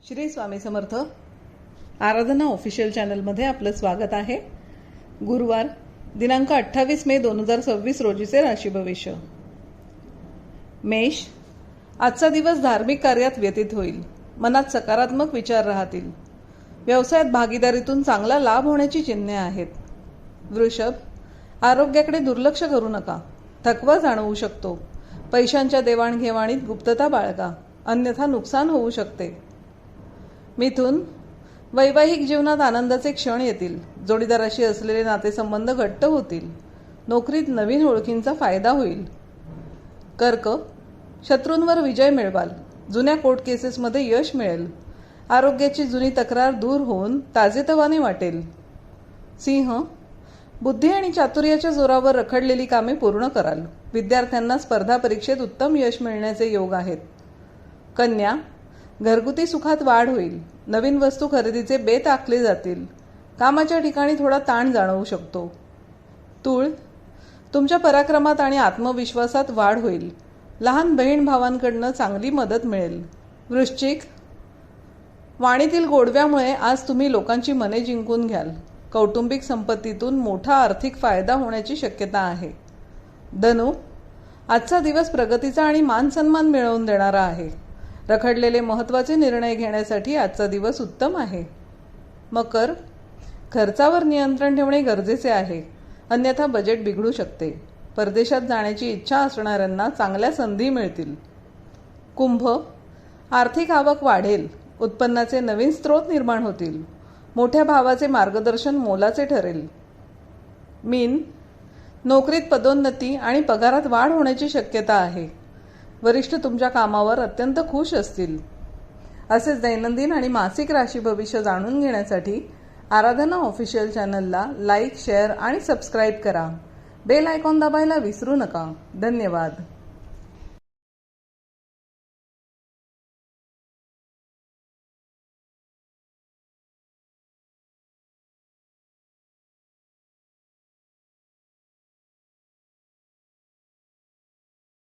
श्री स्वामी समर्थ आराधना official चॅनलमध्ये आपलं स्वागत आहे। गुरुवार दिनांक 28 मे 2026 रोजीचे राशी भविष्य। मेष, आजचा दिवस धार्मिक कार्यात व्यतीत होईल। मनात सकारात्मक विचार राहतील। व्यवसायात भागीदारीतून चांगला लाभ होण्याची चिन्हे आहेत। वृषभ, आरोग्याकडे दुर्लक्ष करू नका, थकवा जाणवू शकतो। पैशांच्या देवाणघेवाणीत गुप्तता बाळगा, अन्यथा नुकसान होऊ शकते। मिथुन, वैवाहिक जीवनात आनंदाचे क्षण येतील। जोडीदाराशी असलेले नातेसंबंध घट्ट होतील। नोकरीत नवीन ओळखींचा फायदा होईल। कर्क, शत्रूंवर विजय मिळवाल। जुन्या कोर्ट केसेसमध्ये यश मिळेल। आरोग्याची जुनी तक्रार दूर होऊन ताजेतवाने वाटेल। सिंह, बुद्धी आणि चातुर्याच्या जोरावर रखडलेली कामे पूर्ण कराल। विद्यार्थ्यांना स्पर्धा परीक्षेत उत्तम यश मिळण्याचे योग आहेत। कन्या, घरगुती सुखात वाढ होईल। नवीन वस्तू खरेदीचे बेत आखले जातील। कामाच्या ठिकाणी थोडा ताण जाणवू शकतो। तूळ, तुमच्या पराक्रमात आणि आत्मविश्वासात वाढ होईल। लहान बहीण भावांकडून चांगली मदत मिळेल। वृश्चिक, वाणीतील गोडव्यामुळे आज तुम्ही लोकांची मने जिंकून घ्याल। कौटुंबिक संपत्तीतून मोठा आर्थिक फायदा होण्याची शक्यता आहे। धनु, आजचा दिवस प्रगतीचा आणि मानसन्मान मिळवून देणारा आहे। रखडलेले महत्त्वाचे निर्णय घेण्यासाठी आजचा दिवस उत्तम आहे। मकर, खर्चावर नियंत्रण ठेवणे गरजेचे आहे, अन्यथा बजेट बिघडू शकते। परदेशात जाण्याची इच्छा असणाऱ्यांना चांगल्या संधी मिळतील। कुंभ, आर्थिक आवक वाढेल। उत्पन्नाचे नवीन स्रोत निर्माण होतील। मोठ्या भावाचे मार्गदर्शन मोलाचे ठरेल। मीन, नोकरीत पदोन्नती आणि पगारात वाढ होण्याची शक्यता आहे। वरिष्ठ तुमच्या कामावर अत्यंत खुश असतील। असेच दैनंदिन आणि मासिक राशी भविष्य जाणून घेण्यासाठी आराधना ऑफिशियल चॅनलला लाईक, शेअर आणि सबस्क्राईब करा। बेल आयकॉन दाबायला विसरू नका। धन्यवाद।